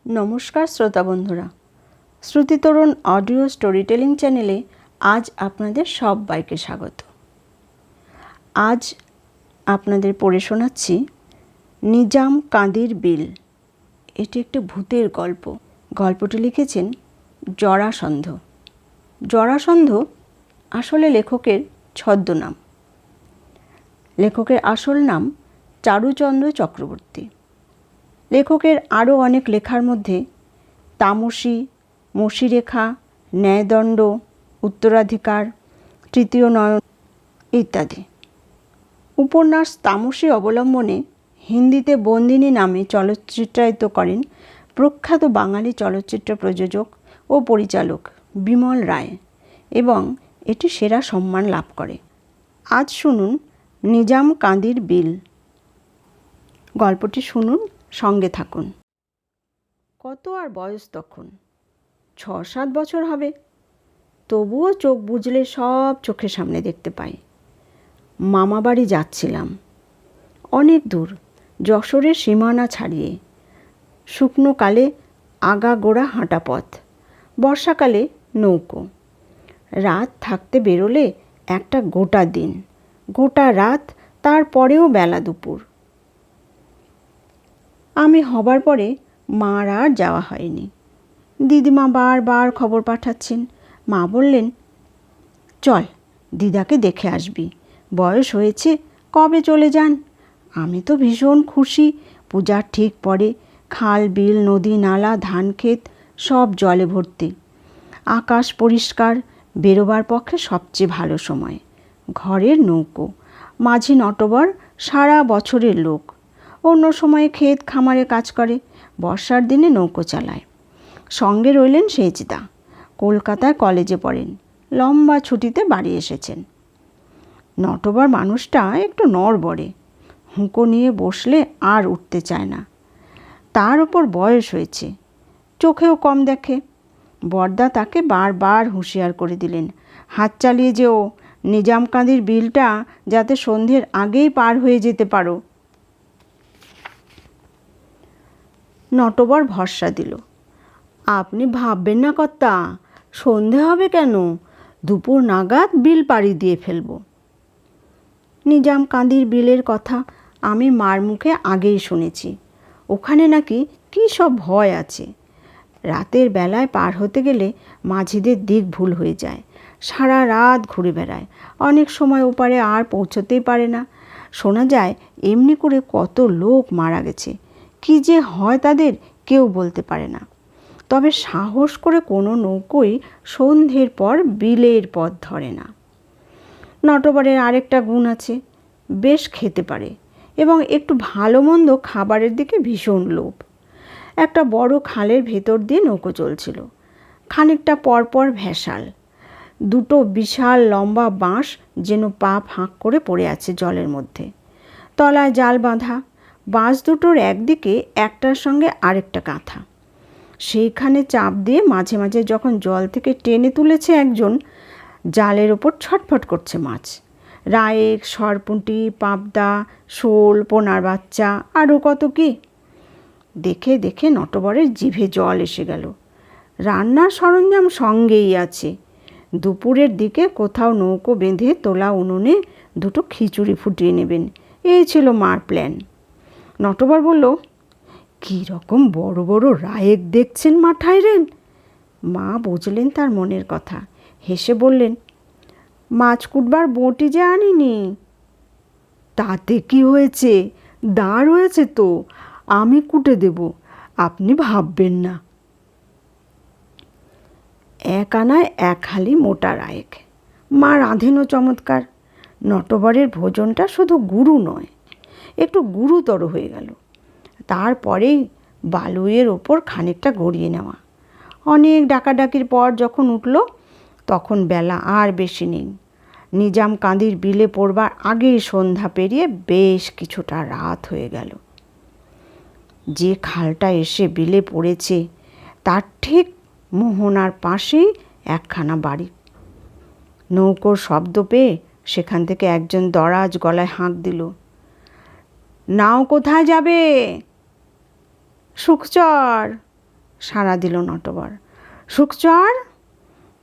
নমস্কার শ্রোতা বন্ধুরা, শ্রুতিতরণ অডিও স্টোরি টেলিং চ্যানেলে আজ আপনাদের সবাইকে স্বাগত। আজ আপনাদের পড়ে শোনাচ্ছি নিজাম কাদির বিল। এটি একটি ভূতের গল্প। গল্পটি লিখেছেন জরাসন্ধ। জরাসন্ধ আসলে লেখকের ছদ্মনাম। লেখকের আসল নাম চারুচন্দ্র চক্রবর্তী। লেখকের আরও অনেক লেখার মধ্যে তামসী, মসিরেখা, ন্যায়দণ্ড, উত্তরাধিকার, তৃতীয় নয়ন ইত্যাদি। উপন্যাস তামসী অবলম্বনে হিন্দিতে বন্দিনী নামে চলচ্চিত্রায়িত করেন প্রখ্যাত বাঙালি চলচ্চিত্র প্রযোজক ও পরিচালক বিমল রায় এবং এটি সেরা সম্মান লাভ করে। আজ শুনুন নিজাম কাদির বিল। গল্পটি শুনুন, সঙ্গে থাকুন। কত আর বয়স তখন, 6-7 বছর হবে। তবুও চোখ বুজলে সব চোখের সামনে দেখতে পাই। মামা বাড়ি যাচ্ছিলাম, অনেক দূর, যশোরের সীমানা ছাড়িয়ে। শুকনোকালে আগাগোড়া হাঁটা পথ, বর্ষাকালে নৌকো। রাত থাকতে বেরোলে একটা গোটা দিন, গোটা রাত, তারপরেও বেলা দুপুর। আমি হবার পরে মার আর যাওয়া হয়নি। দিদিমা বারবার খবর পাঠাচ্ছেন। মা বললেন, চল দিদাকে দেখে আসবি, বয়স হয়েছে, কবে চলে যান। আমি তো ভীষণ খুশি। পূজার ঠিক পরে খাল, বিল, নদী, নালা, ধান ক্ষেত সব জলে ভর্তি। আকাশ পরিষ্কার, বেরোবার পক্ষে সবচেয়ে ভালো সময়। ঘরের নৌকো, মাঝি নটবর সারা বছরের লোক। অন্য সময়ে ক্ষেত খামারে কাজ করে, বর্ষার দিনে নৌকো চালায়। সঙ্গে রইলেন সেজদা, কলকাতায় কলেজে পড়েন, লম্বা ছুটিতে বাড়ি এসেছেন। নটবর মানুষটা একটু নড়বড়ে, হুঁকো নিয়ে বসলে আর উঠতে চায় না। তার ওপর বয়স হয়েছে, চোখেও কম দেখে। বড়দা তাকে বারবার হুঁশিয়ার করে দিলেন, হাত চালিয়ে যেও, নিজাম কাদির বিলটা যাতে সন্ধ্যের আগেই পার হয়ে যেতে পারো। নটবর ভরসা দিল, আপনি ভাববেন না কর্তা, সন্ধে হবে কেন, দুপুর নাগাদ বিল পাড়ি দিয়ে ফেলব। নিজাম কাদির বিলের কথা আমি মার মুখে আগেই শুনেছি। ওখানে নাকি কী সব ভয় আছে। রাতের বেলায় পার হতে গেলে মাঝিদের দিক ভুল হয়ে যায়, সারা রাত ঘুরে বেড়ায়, অনেক সময় ওপারে আর পৌঁছতেই পারে না। শোনা যায় এমনি করে কত লোক মারা গেছে। কি যে হয় তাদের কেউ বলতে পারে না। তবে সাহস করে কোনো নৌকোই সন্ধ্যের পর বিলের পথ ধরে না। নটবরের আরেকটা গুণ আছে, বেশ খেতে পারে এবং একটু ভালো মন্দ খাবারের দিকে ভীষণ লোভ। একটা বড় খালের ভেতর দিয়ে নৌকো চলছিল। খানিকটা পরপর ভেসাল। দুটো বিশাল লম্বা বাঁশ যেন পা ফাঁক করে পড়ে আছে জলের মধ্যে। তলায় জাল বাঁধা। বাঁশ দুটোর একদিকে একটার সঙ্গে আরেকটা কাঁথা। সেইখানে চাপ দিয়ে মাঝে মাঝে যখন জল থেকে টেনে তুলেছে একজন, জালের ওপর ছটফট করছে মাছ। রায়েক, সরপুঁটি, পাবদা, শোল, পোনার বাচ্চা, আরও কত কি। দেখে দেখে নটবরের জিভে জল এসে গেল। রান্নার সরঞ্জাম সঙ্গেই আছে। দুপুরের দিকে কোথাও নৌকো বেঁধে তোলা উনুনে দুটো খিচুড়ি ফুটিয়ে নেবেন, এই ছিল মার প্ল্যান। নটবর বলল, কী রকম বড় বড় রায়েক দেখছেন মাঠায় রেন। মা বুঝলেন তার মনের কথা, হেসে বললেন, মাছ কুটবার বঁটি যে আনিনি। তাতে কি হয়েছে, দাঁড় হয়েছে তো, আমি কুটে দেব, আপনি ভাববেন না। এক আনায় এক হালি মোটা রায়েক। মা রাঁধেনও চমৎকার। নটবরের ভোজনটা শুধু গুরু নয়, একটু গুরুতর হয়ে গেল। তারপরেই বালুয়ের ওপর খানিকটা গড়িয়ে নেওয়া। অনেক ডাকাডাকির পর যখন উঠল, তখন বেলা আর বেশি নেই। নিজাম কাদির বিলে পড়বার আগেই সন্ধ্যা পেরিয়ে বেশ কিছুটা রাত হয়ে গেল। যে খালটা এসে বিলে পড়েছে তার ঠিক মোহনার পাশেই একখানা বাড়ি। নৌকোর শব্দ পেয়ে সেখান থেকে একজন দরাজ গলায় হাঁক দিল, নাও কোথায় যাবে? সুখচর। সাড়া দিল নটবর। সুখচর।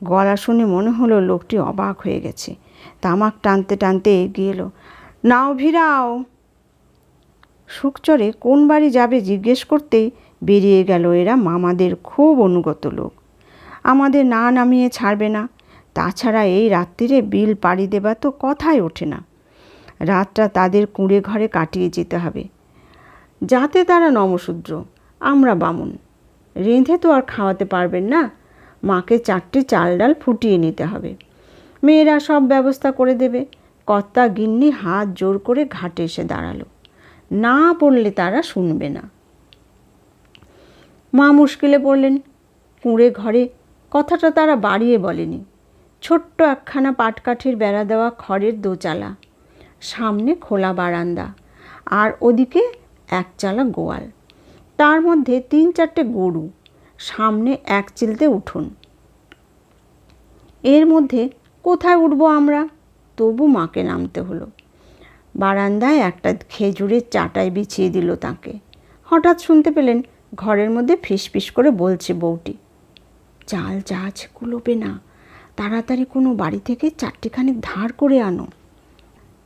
গলা শুনে মনে হলো লোকটি অবাক হয়ে গেছে। তামাক টানতে টানতে এগিয়ে এলো। নাও ভিড়াও। সুখচরে কোন বাড়ি যাবে জিজ্ঞেস করতেই বেরিয়ে গেল এরা মামাদের খুব অনুগত লোক। আমাদের না নামিয়ে ছাড়বে না। তাছাড়া এই রাত্রিরে বিল পাড়ি দেবা তো কথাই ওঠে না। রাতটা তাদের কুঁড়ে ঘরে কাটিয়ে যেতে হবে। যাতে তারা নমশূদ্র, আমরা বামুন। রেঁধে তো আর খাওয়াতে পারবেন না। মাকে 4টে চাল ডাল ফুটিয়ে নিতে হবে। মেয়েরা সব ব্যবস্থা করে দেবে। কর্তা গিন্নি হাত জোর করে ঘাটে এসে দাঁড়ালো। না বললে তারা শুনবে না। মা মুশকিলে পড়লেন। কুঁড়ে ঘরে কথাটা তারা বাড়িয়ে বলেনি। ছোট্ট একখানা পাটকাঠির বেড়া দেওয়া খড়ের দোচালা, সামনে খোলা বারান্দা, আর ওদিকে একচালা গোয়াল, তার মধ্যে 3-4টে গরু, সামনে এক চিলতে উঠোন। এর মধ্যে কোথায় উঠবো আমরা? তবু মাকে নামতে হলো। বারান্দায় একটা খেজুরের চাটাই বিছিয়ে দিল তাকে। হঠাৎ শুনতে পেলেন ঘরের মধ্যে ফিসফিস করে বলছে বউটি, চাল যা আছে কুলোবে না, তাড়াতাড়ি কোনো বাড়ি থেকে 4টেখানি ধার করে আনো।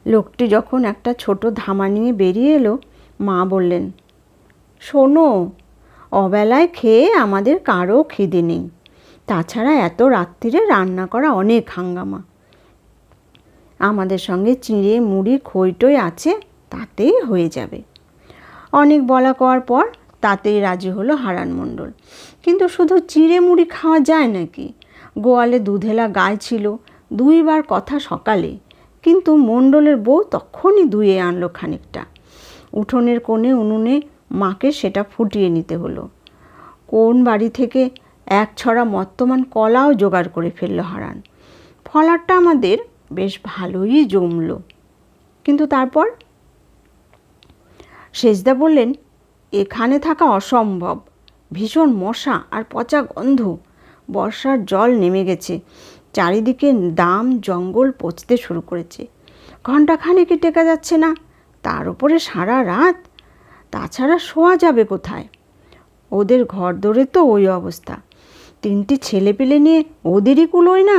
লোকটি যখন একটা ছোট ধামা নিয়ে বেরিয়ে এলো, মা বললেন, শোনো, অবেলায় খেয়ে আমাদের কারো খিদে নেই। তাছাড়া এত রাত্রিরে রান্না করা অনেক হাঙ্গামা। আমাদের সঙ্গে চিঁড়ে মুড়ি খইটই আছে, তাতেই হয়ে যাবে। অনেক বলা কওয়ার পর তাতেই রাজি হলো হারান মণ্ডল। কিন্তু শুধু চিঁড়ে মুড়ি খাওয়া যায় নাকি? গোয়ালে দুধেলা গাই ছিল, 2বার কথা সকালে, কিন্তু মণ্ডলের বউ তখনই ধুয়ে আনলো খানিকটা। উঠোনের কোণে উনুনে মাকে সেটা ফুটিয়ে নিতে হলো। কোন বাড়ি থেকে 1 ছড়া মর্তমান কলাও জোগাড় করে ফেলল হারান। ফলারটা আমাদের বেশ ভালোই জমলো। কিন্তু তারপর সেজদা বললেন, এখানে থাকা অসম্ভব। ভীষণ মশা আর পচা গন্ধ। বর্ষার জল নেমে গেছে। চারিদিকে দাম জঙ্গল পচতে শুরু করেছে। ঘণ্টাখানেকে টেকা যাচ্ছে না, তার উপরে সারা রাত। তাছাড়া শোয়া যাবে কোথায়? ওদের ঘর দরে তো ওই অবস্থা। 3টি ছেলে পেলে নিয়ে ওদেরই কুলোয় না।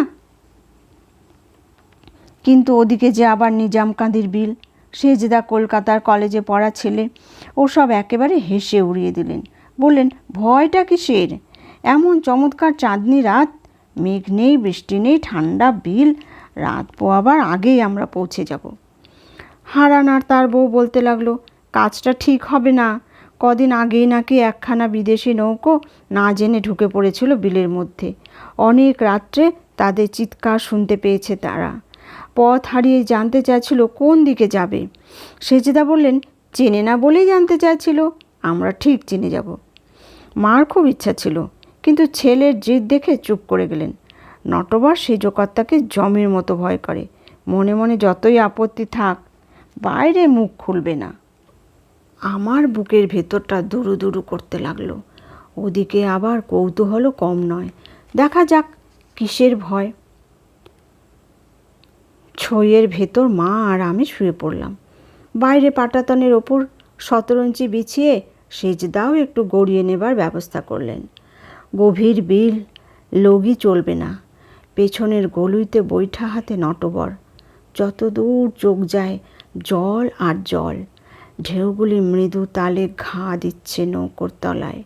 কিন্তু ওদিকে যে আবার নিজামকাঁদির বিল, সেজদা কলকাতার কলেজে পড়া ছেলে, ওসব একেবারে হেসে উড়িয়ে দিলেন। বললেন, ভয়টা কিসের? এমন চমৎকার চাঁদনি রাত, মেঘ নেই, বৃষ্টি নেই, ঠান্ডা বিল, রাত পোয়াবার আগেই আমরা পৌঁছে যাব। হারান আর তার বউ বলতে লাগলো, কাজটা ঠিক হবে না। কদিন আগেই নাকি একখানা বিদেশি নৌকো না জেনে ঢুকে পড়েছিল বিলের মধ্যে। অনেক রাত্রে তাদের চিৎকার শুনতে পেয়েছে তারা। পথ হারিয়ে জানতে চাইছিল কোন দিকে যাবে। সেজদা বললেন, চেনে না বলেই জানতে চাইছিল, আমরা ঠিক চিনে যাব। মার খুব ইচ্ছা ছিল, কিন্তু ছেলের জিদ দেখে চুপ করে গেলেন। নটবর সেজকর্তাকে জমের মতো ভয় করে। মনে মনে যতই আপত্তি থাক, বাইরে মুখ খুলবে না। আমার বুকের ভেতরটা দুরু দুরু করতে লাগলো। ওদিকে আবার কৌতূহলও কম নয়। দেখা যাক কিসের ভয়। ছইয়ের ভেতর মা আর আমি শুয়ে পড়লাম। বাইরে পাটাতনের ওপর শতরঞ্চি বিছিয়ে সেজদাও একটু গড়িয়ে নেবার ব্যবস্থা করলেন। গভীর বিল, লগি চলবে না। পেছনের গলুইতে বৈঠা হাতে নটবর। যত দূর চোখ যায় জল আর জল। ঢেউগুলি মৃদু তালে ঘা দিচ্ছে নৌকোর তলায়।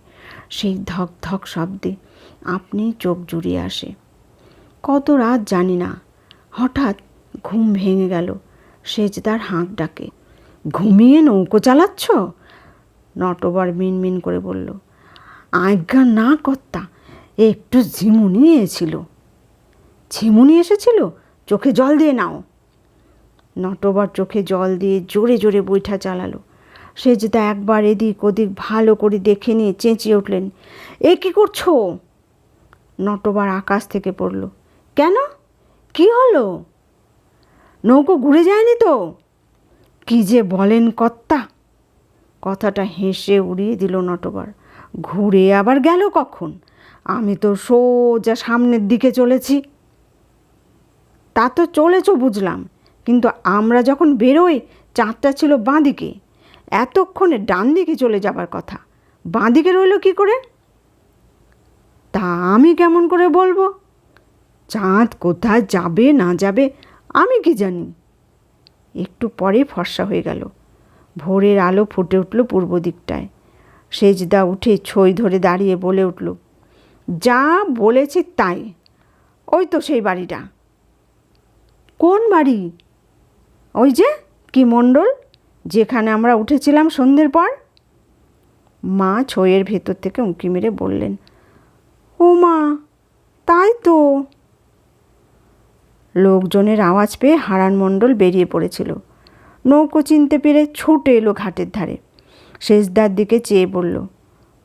সেই ধক ধক শব্দে আপনি চোখ জুড়িয়ে আসে। কত রাত জানি না, হঠাৎ ঘুম ভেঙে গেল। সেজদার হাঁক ডাকে, ঘুমিয়ে নৌকো চালাচ্ছ? নটবর মিনমিন করে বলল, আজ্ঞা না কর্তা, একটু ঝিমুনি এসেছিল। ঝিমুনি এসেছিল? চোখে জল দিয়ে নাও। নটবর চোখে জল দিয়ে জোরে জোরে বৈঠা চালালো। সেজদা একবার এদিক ওদিক ভালো করে দেখে নিয়ে চেঁচিয়ে উঠলেন, এ কী করছো? নটবর আকাশ থেকে পড়ল। কেন, কি হলো? নৌকো ঘুরে যায়নি তো? কি যে বলেন কর্তা! কথাটা হেসে উড়িয়ে দিল নটবর। ঘুরে আবার গেল কখন? আমি তো সোজা সামনের দিকে চলেছি। তা তো চলেছ বুঝলাম, কিন্তু আমরা যখন বেরোই চাঁদটা ছিল বাঁ দিকে। এতক্ষণে ডান দিকে চলে যাবার কথা, বাঁ দিকে রইল কী করে? তা আমি কেমন করে বলবো? চাঁদ কোথায় যাবে না যাবে আমি কি জানি। একটু পরে ফর্সা হয়ে গেল। ভোরের আলো ফুটে উঠল পূর্ব দিকটায়। সেজদা উঠে ছই ধরে দাঁড়িয়ে বলে উঠল, যা বলেছি তাই। ওই তো সেই বাড়িটা। কোন বাড়ি? ওই যে কি মণ্ডল, যেখানে আমরা উঠেছিলাম সন্ধ্যের পর। মা ছইয়ের ভেতর থেকে উঁকি মেরে বললেন, ও মা, তাই তো। লোকজনের আওয়াজ পেয়ে হারান মণ্ডল বেরিয়ে পড়েছিল। নৌকো চিনতে পেরে ছুটে এলো ঘাটের ধারে। সেজদার দিকে চেয়ে বলল,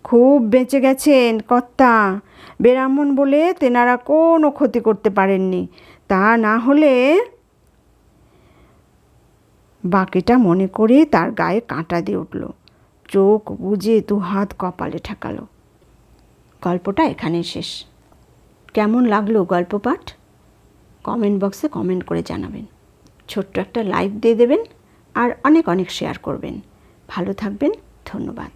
খুব বেঁচে গেছেন কর্তা। ব্রাহ্মণ বলে তেনারা কোনো ক্ষতি করতে পারেননি, তা না হলে। বাকিটা মনে করে তার গায়ে কাঁটা দিয়ে উঠল। চোখ বুজে দুহাত কপালে ঠেকালো। গল্পটা এখানেই শেষ। কেমন লাগলো গল্প পাঠ? কমেন্ট বক্সে কমেন্ট করে জানাবেন। ছোট্ট একটা লাইক দিয়ে দেবেন আর অনেক অনেক শেয়ার করবেন। ভালো থাকবেন। ধন্যবাদ।